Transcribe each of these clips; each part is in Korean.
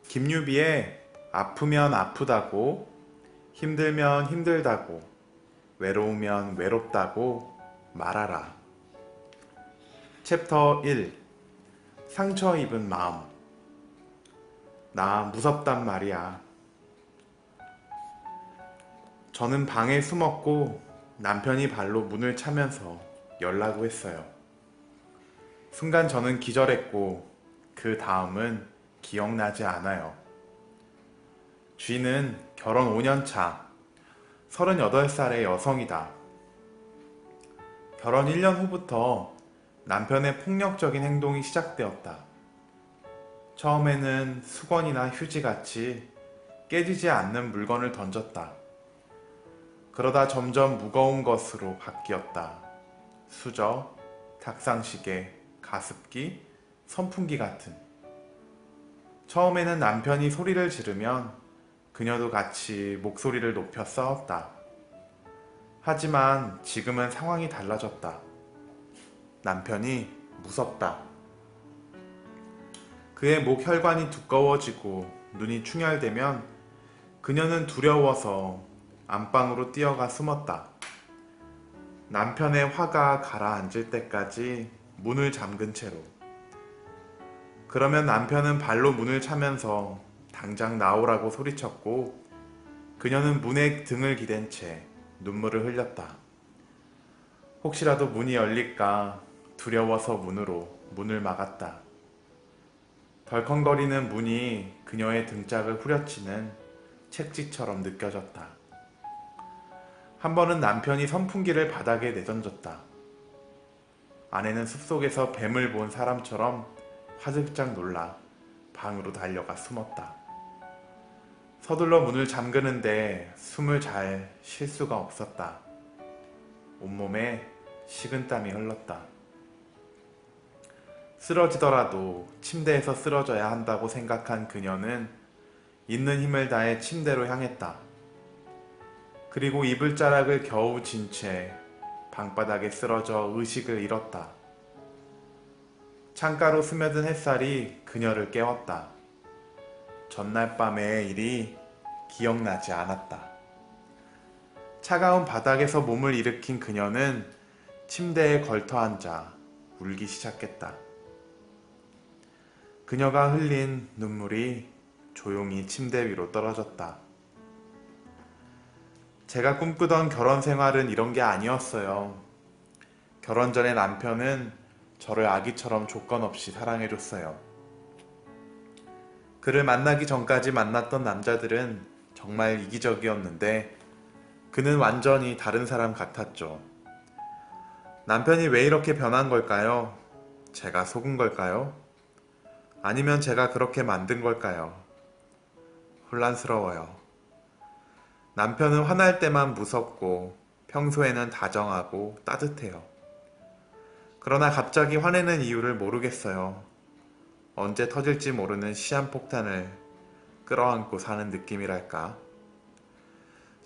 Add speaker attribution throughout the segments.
Speaker 1: 김유비의 아프면 아프다고, 힘들면 힘들다고, 외로우면 외롭다고 말하라. 챕터 1. 상처 입은 마음. 나 무섭단 말이야. 저는 방에 숨었고 남편이 발로 문을 차면서 열라고 했어요. 순간 저는 기절했고 그 다음은 기억나지 않아요. 쥐는 결혼 5년 차, 38살의 여성이다. 결혼 1년 후부터 남편의 폭력적인 행동이 시작되었다. 처음에는 수건이나 휴지같이 깨지지 않는 물건을 던졌다. 그러다 점점 무거운 것으로 바뀌었다. 수저, 탁상시계, 가습기, 선풍기 같은. 처음에는 남편이 소리를 지르면 그녀도 같이 목소리를 높여 싸웠다. 하지만 지금은 상황이 달라졌다. 남편이 무섭다. 그의 목 혈관이 두꺼워지고 눈이 충혈되면 그녀는 두려워서 안방으로 뛰어가 숨었다. 남편의 화가 가라앉을 때까지 문을 잠근 채로. 그러면 남편은 발로 문을 차면서 당장 나오라고 소리쳤고 그녀는 문에 등을 기댄 채 눈물을 흘렸다. 혹시라도 문이 열릴까 두려워서 문을 막았다. 덜컹거리는 문이 그녀의 등짝을 후려치는 책지처럼 느껴졌다. 한 번은 남편이 선풍기를 바닥에 내던졌다. 아내는 숲속에서 뱀을 본 사람처럼 화들짝 놀라 방으로 달려가 숨었다. 서둘러 문을 잠그는데 숨을 잘 쉴 수가 없었다. 온몸에 식은땀이 흘렀다. 쓰러지더라도 침대에서 쓰러져야 한다고 생각한 그녀는 있는 힘을 다해 침대로 향했다. 그리고 이불자락을 겨우 진 채 방바닥에 쓰러져 의식을 잃었다. 창가로 스며든 햇살이 그녀를 깨웠다. 전날 밤의 일이 기억나지 않았다. 차가운 바닥에서 몸을 일으킨 그녀는 침대에 걸터앉아 울기 시작했다. 그녀가 흘린 눈물이 조용히 침대 위로 떨어졌다. 제가 꿈꾸던 결혼 생활은 이런 게 아니었어요. 결혼 전에 남편은 저를 아기처럼 조건 없이 사랑해줬어요. 그를 만나기 전까지 만났던 남자들은 정말 이기적이었는데 그는 완전히 다른 사람 같았죠. 남편이 왜 이렇게 변한 걸까요? 제가 속은 걸까요? 아니면 제가 그렇게 만든 걸까요? 혼란스러워요. 남편은 화날 때만 무섭고 평소에는 다정하고 따뜻해요. 그러나 갑자기 화내는 이유를 모르겠어요. 언제 터질지 모르는 시한폭탄을 끌어안고 사는 느낌이랄까.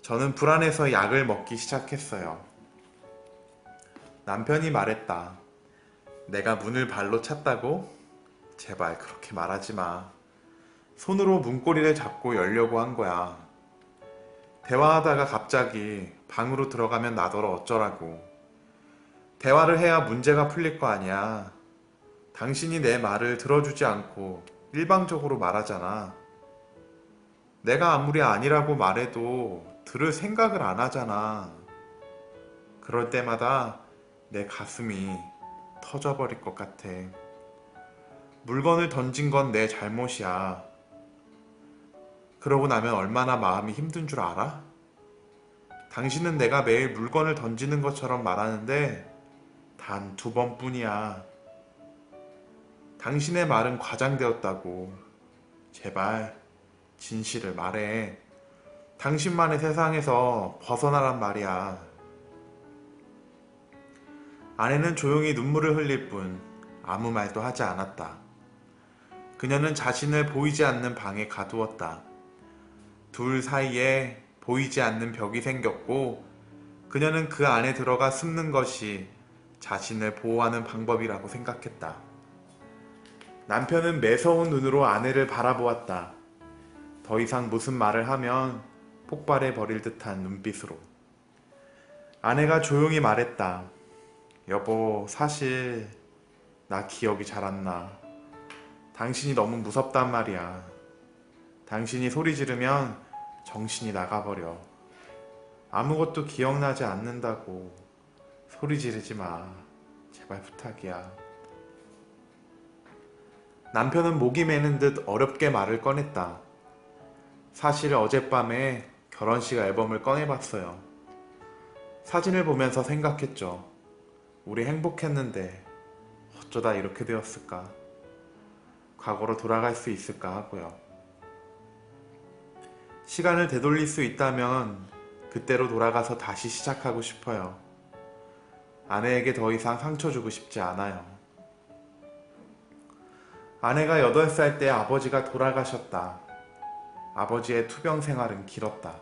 Speaker 1: 저는 불안해서 약을 먹기 시작했어요. 남편이 말했다. 내가 문을 발로 찼다고? 제발 그렇게 말하지 마. 손으로 문고리를 잡고 열려고 한 거야. 대화하다가 갑자기 방으로 들어가면 나더러 어쩌라고. 대화를 해야 문제가 풀릴 거 아니야. 당신이 내 말을 들어주지 않고 일방적으로 말하잖아. 내가 아무리 아니라고 말해도 들을 생각을 안 하잖아. 그럴 때마다 내 가슴이 터져버릴 것 같아. 물건을 던진 건 내 잘못이야. 그러고 나면 얼마나 마음이 힘든 줄 알아? 당신은 내가 매일 물건을 던지는 것처럼 말하는데 단 2번뿐이야. 당신의 말은 과장되었다고. 제발 진실을 말해. 당신만의 세상에서 벗어나란 말이야. 아내는 조용히 눈물을 흘릴 뿐 아무 말도 하지 않았다. 그녀는 자신을 보이지 않는 방에 가두었다. 둘 사이에 보이지 않는 벽이 생겼고 그녀는 그 안에 들어가 숨는 것이 자신을 보호하는 방법이라고 생각했다. 남편은 매서운 눈으로 아내를 바라보았다. 더 이상 무슨 말을 하면 폭발해 버릴 듯한 눈빛으로. 아내가 조용히 말했다. 여보, 사실 나 기억이 잘 안 나. 당신이 너무 무섭단 말이야. 당신이 소리 지르면 정신이 나가버려. 아무것도 기억나지 않는다고. 소리 지르지 마. 제발 부탁이야. 남편은 목이 메는 듯 어렵게 말을 꺼냈다. 사실 어젯밤에 결혼식 앨범을 꺼내봤어요. 사진을 보면서 생각했죠. 우리 행복했는데 어쩌다 이렇게 되었을까? 과거로 돌아갈 수 있을까 하고요. 시간을 되돌릴 수 있다면 그때로 돌아가서 다시 시작하고 싶어요. 아내에게 더 이상 상처 주고 싶지 않아요. 아내가 8살 때 아버지가 돌아가셨다. 아버지의 투병 생활은 길었다.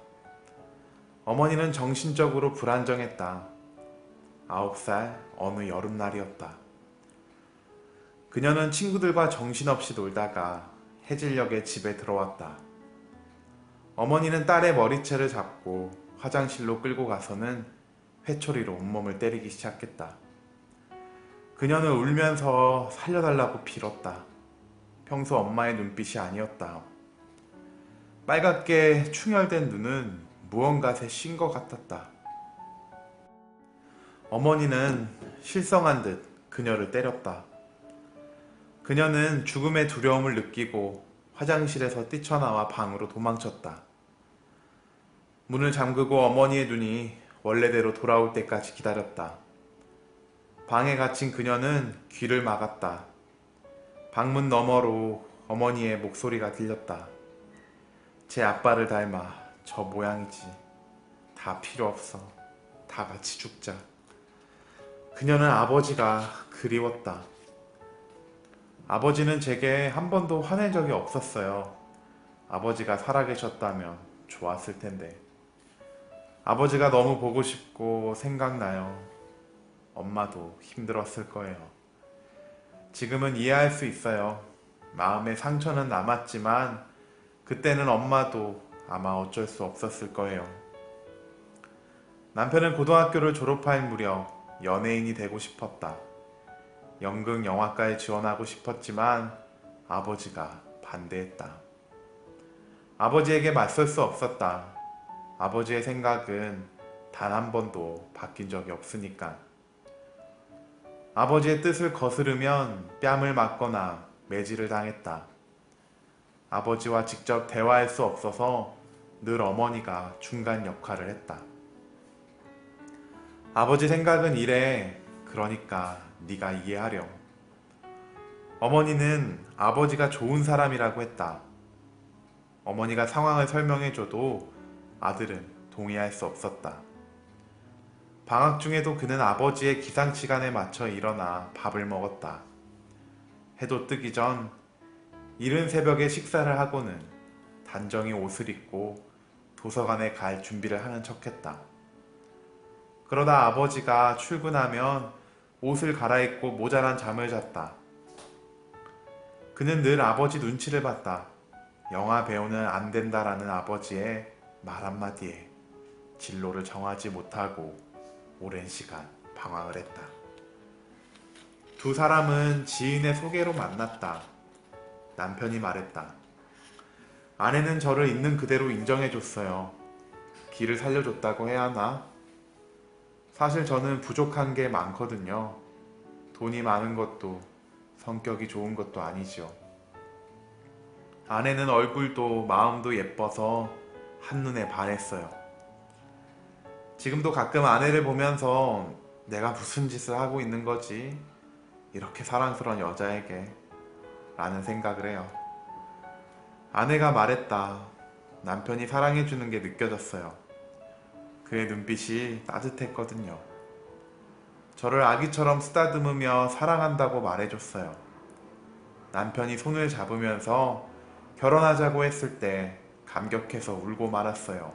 Speaker 1: 어머니는 정신적으로 불안정했다. 9살 어느 여름날이었다. 그녀는 친구들과 정신없이 놀다가 해질녘에 집에 들어왔다. 어머니는 딸의 머리채를 잡고 화장실로 끌고 가서는 회초리로 온몸을 때리기 시작했다. 그녀는 울면서 살려달라고 빌었다. 평소 엄마의 눈빛이 아니었다. 빨갛게 충혈된 눈은 무언가에 쉰 것 같았다. 어머니는 실성한 듯 그녀를 때렸다. 그녀는 죽음의 두려움을 느끼고 화장실에서 뛰쳐나와 방으로 도망쳤다. 문을 잠그고 어머니의 눈이 원래대로 돌아올 때까지 기다렸다. 방에 갇힌 그녀는 귀를 막았다. 방문 너머로 어머니의 목소리가 들렸다. 제 아빠를 닮아 저 모양이지. 다 필요 없어. 다 같이 죽자. 그녀는 아버지가 그리웠다. 아버지는 제게 한 번도 화낸 적이 없었어요. 아버지가 살아계셨다면 좋았을 텐데. 아버지가 너무 보고 싶고 생각나요. 엄마도 힘들었을 거예요. 지금은 이해할 수 있어요. 마음의 상처는 남았지만 그때는 엄마도 아마 어쩔 수 없었을 거예요. 남편은 고등학교를 졸업할 무렵 연예인이 되고 싶었다. 연극 영화과에 지원하고 싶었지만 아버지가 반대했다. 아버지에게 맞설 수 없었다. 아버지의 생각은 단 한 번도 바뀐 적이 없으니까. 아버지의 뜻을 거스르면 뺨을 맞거나 매질을 당했다. 아버지와 직접 대화할 수 없어서 늘 어머니가 중간 역할을 했다. 아버지 생각은 이래. 그러니까 네가 이해하렴. 어머니는 아버지가 좋은 사람이라고 했다. 어머니가 상황을 설명해줘도 아들은 동의할 수 없었다. 방학 중에도 그는 아버지의 기상시간에 맞춰 일어나 밥을 먹었다. 해도 뜨기 전 이른 새벽에 식사를 하고는 단정히 옷을 입고 도서관에 갈 준비를 하는 척했다. 그러다 아버지가 출근하면 옷을 갈아입고 모자란 잠을 잤다. 그는 늘 아버지 눈치를 봤다. 영화 배우는 안 된다라는 아버지의 말 한마디에 진로를 정하지 못하고 오랜 시간 방황을 했다. 두 사람은 지인의 소개로 만났다. 남편이 말했다. 아내는 저를 있는 그대로 인정해줬어요. 길을 살려줬다고 해야 하나? 사실 저는 부족한 게 많거든요. 돈이 많은 것도 성격이 좋은 것도 아니죠. 아내는 얼굴도 마음도 예뻐서 한눈에 반했어요. 지금도 가끔 아내를 보면서 내가 무슨 짓을 하고 있는 거지? 이렇게 사랑스러운 여자에게 라는 생각을 해요. 아내가 말했다. 남편이 사랑해주는 게 느껴졌어요. 그의 눈빛이 따뜻했거든요. 저를 아기처럼 쓰다듬으며 사랑한다고 말해줬어요. 남편이 손을 잡으면서 결혼하자고 했을 때 감격해서 울고 말았어요.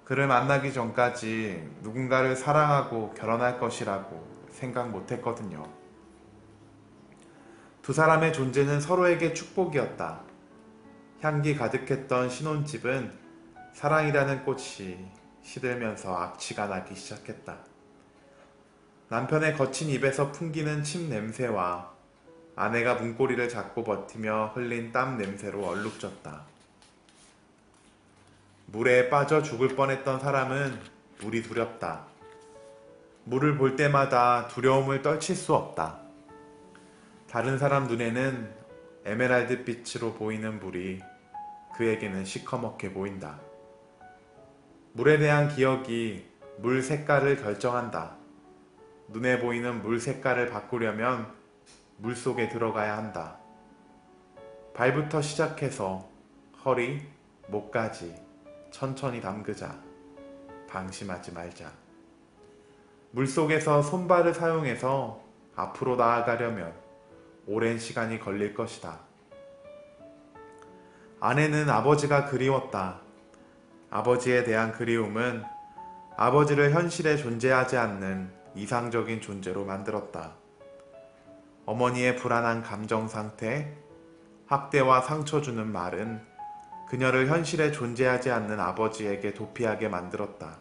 Speaker 1: 그를 만나기 전까지 누군가를 사랑하고 결혼할 것이라고 생각 못했거든요. 두 사람의 존재는 서로에게 축복이었다. 향기 가득했던 신혼집은 사랑이라는 꽃이 시들면서 악취가 나기 시작했다. 남편의 거친 입에서 풍기는 침 냄새와 아내가 문고리를 잡고 버티며 흘린 땀 냄새로 얼룩졌다. 물에 빠져 죽을 뻔했던 사람은 물이 두렵다. 물을 볼 때마다 두려움을 떨칠 수 없다. 다른 사람 눈에는 에메랄드 빛으로 보이는 물이 그에게는 시커멓게 보인다. 물에 대한 기억이 물 색깔을 결정한다. 눈에 보이는 물 색깔을 바꾸려면 물 속에 들어가야 한다. 발부터 시작해서 허리, 목까지 천천히 담그자. 방심하지 말자. 물속에서 손발을 사용해서 앞으로 나아가려면 오랜 시간이 걸릴 것이다. 아내는 아버지가 그리웠다. 아버지에 대한 그리움은 아버지를 현실에 존재하지 않는 이상적인 존재로 만들었다. 어머니의 불안한 감정 상태, 학대와 상처 주는 말은 그녀를 현실에 존재하지 않는 아버지에게 도피하게 만들었다.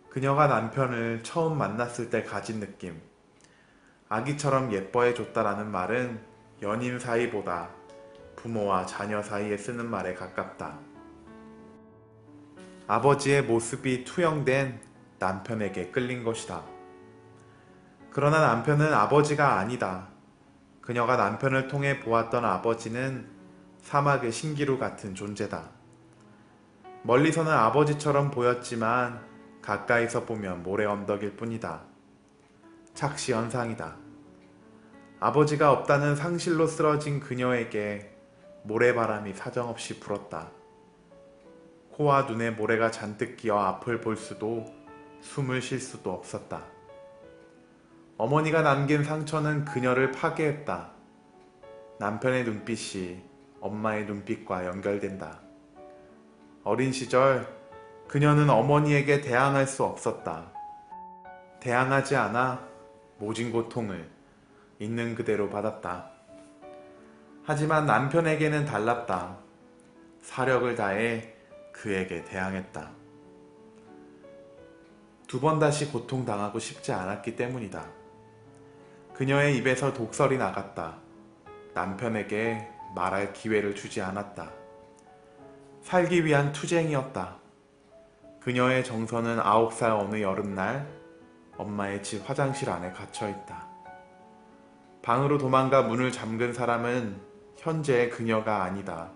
Speaker 1: 그녀가 남편을 처음 만났을 때 가진 느낌, 아기처럼 예뻐해 줬다라는 말은 연인 사이보다 부모와 자녀 사이에 쓰는 말에 가깝다. 아버지의 모습이 투영된 남편에게 끌린 것이다. 그러나 남편은 아버지가 아니다. 그녀가 남편을 통해 보았던 아버지는 사막의 신기루 같은 존재다. 멀리서는 아버지처럼 보였지만 가까이서 보면 모래 언덕일 뿐이다. 착시현상이다. 아버지가 없다는 상실로 쓰러진 그녀에게 모래바람이 사정없이 불었다. 코와 눈에 모래가 잔뜩 끼어 앞을 볼 수도 숨을 쉴 수도 없었다. 어머니가 남긴 상처는 그녀를 파괴했다. 남편의 눈빛이 엄마의 눈빛과 연결된다. 어린 시절 그녀는 어머니에게 대항할 수 없었다. 대항하지 않아 모진 고통을 있는 그대로 받았다. 하지만 남편에게는 달랐다. 사력을 다해 그에게 대항했다. 두 번 다시 고통당하고 싶지 않았기 때문이다. 그녀의 입에서 독설이 나갔다. 남편에게 말할 기회를 주지 않았다. 살기 위한 투쟁이었다. 그녀의 정서는 9살 어느 여름날 엄마의 집 화장실 안에 갇혀있다. 방으로 도망가 문을 잠근 사람은 현재의 그녀가 아니다.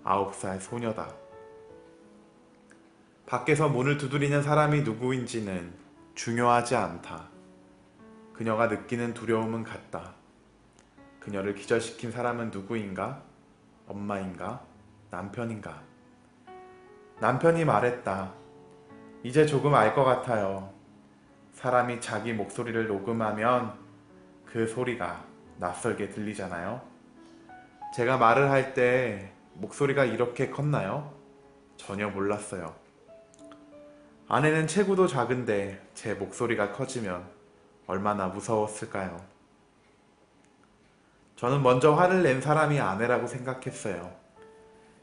Speaker 1: 9살 소녀다. 밖에서 문을 두드리는 사람이 누구인지는 중요하지 않다. 그녀가 느끼는 두려움은 같다. 그녀를 기절시킨 사람은 누구인가? 엄마인가? 남편인가? 남편이 말했다. 이제 조금 알 것 같아요. 사람이 자기 목소리를 녹음하면 그 소리가 낯설게 들리잖아요. 제가 말을 할 때 목소리가 이렇게 컸나요? 전혀 몰랐어요. 아내는 체구도 작은데 제 목소리가 커지면 얼마나 무서웠을까요? 저는 먼저 화를 낸 사람이 아내라고 생각했어요.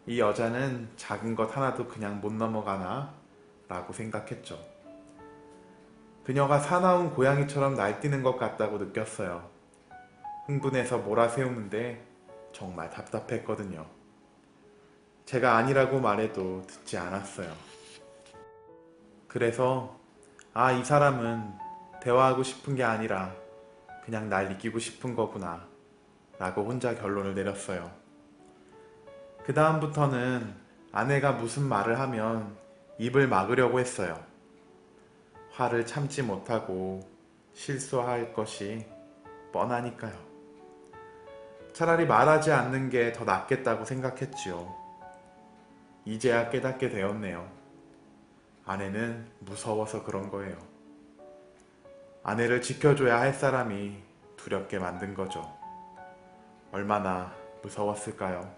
Speaker 1: 이 여자는 작은 것 하나도 그냥 못 넘어가나? 라고 생각했죠. 그녀가 사나운 고양이처럼 날뛰는 것 같다고 느꼈어요. 흥분해서 몰아세우는데 정말 답답했거든요. 제가 아니라고 말해도 듣지 않았어요. 그래서 이 사람은 대화하고 싶은 게 아니라 그냥 날 이기고 싶은 거구나 라고 혼자 결론을 내렸어요. 그 다음부터는 아내가 무슨 말을 하면 입을 막으려고 했어요. 화를 참지 못하고 실수할 것이 뻔하니까요. 차라리 말하지 않는 게 더 낫겠다고 생각했지요. 이제야 깨닫게 되었네요. 아내는 무서워서 그런 거예요. 아내를 지켜줘야 할 사람이 두렵게 만든 거죠. 얼마나 무서웠을까요?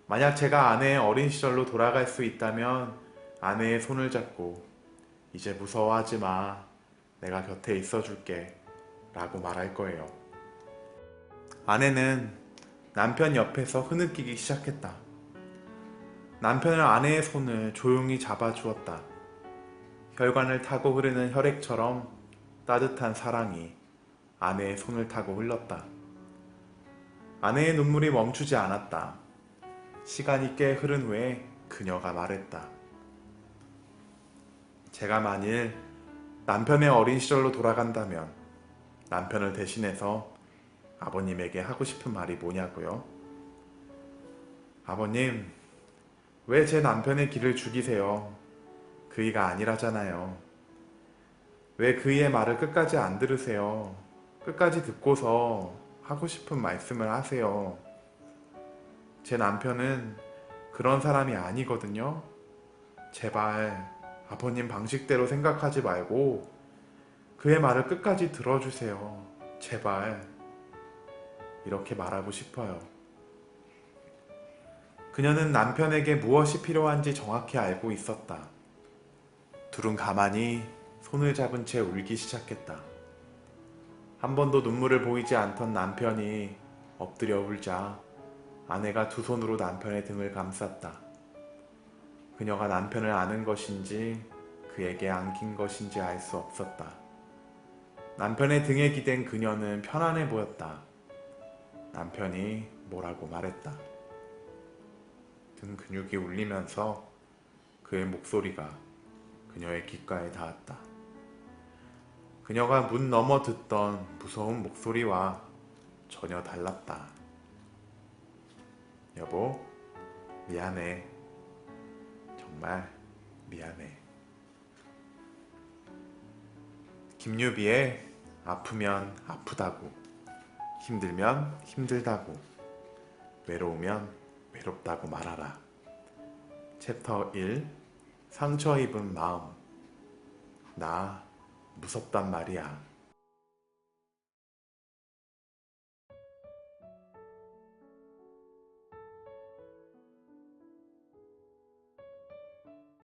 Speaker 1: 만약 제가 아내의 어린 시절로 돌아갈 수 있다면 아내의 손을 잡고 이제 무서워하지 마. 내가 곁에 있어줄게. 라고 말할 거예요. 아내는 남편 옆에서 흐느끼기 시작했다. 남편은 아내의 손을 조용히 잡아주었다. 혈관을 타고 흐르는 혈액처럼 따뜻한 사랑이 아내의 손을 타고 흘렀다. 아내의 눈물이 멈추지 않았다. 시간이 꽤 흐른 후에 그녀가 말했다. 제가 만일 남편의 어린 시절로 돌아간다면 남편을 대신해서 아버님에게 하고 싶은 말이 뭐냐고요? 아버님, 왜 제 남편의 길을 죽이세요? 그이가 아니라잖아요. 왜 그이의 말을 끝까지 안 들으세요? 끝까지 듣고서 하고 싶은 말씀을 하세요. 제 남편은 그런 사람이 아니거든요. 제발 아버님 방식대로 생각하지 말고 그의 말을 끝까지 들어주세요. 제발. 이렇게 말하고 싶어요. 그녀는 남편에게 무엇이 필요한지 정확히 알고 있었다. 둘은 가만히 손을 잡은 채 울기 시작했다. 한 번도 눈물을 보이지 않던 남편이 엎드려 울자 아내가 두 손으로 남편의 등을 감쌌다. 그녀가 남편을 아는 것인지 그에게 안긴 것인지 알 수 없었다. 남편의 등에 기댄 그녀는 편안해 보였다. 남편이 뭐라고 말했다. 등 근육이 울리면서 그의 목소리가 그녀의 귓가에 닿았다. 그녀가 문 너머 듣던 무서운 목소리와 전혀 달랐다. 여보, 미안해. 정말 미안해. 김유비의 아프면 아프다고, 힘들면 힘들다고, 외로우면 외롭다고 말하라. 챕터 1. 상처 입은 마음. 나 무섭단 말이야.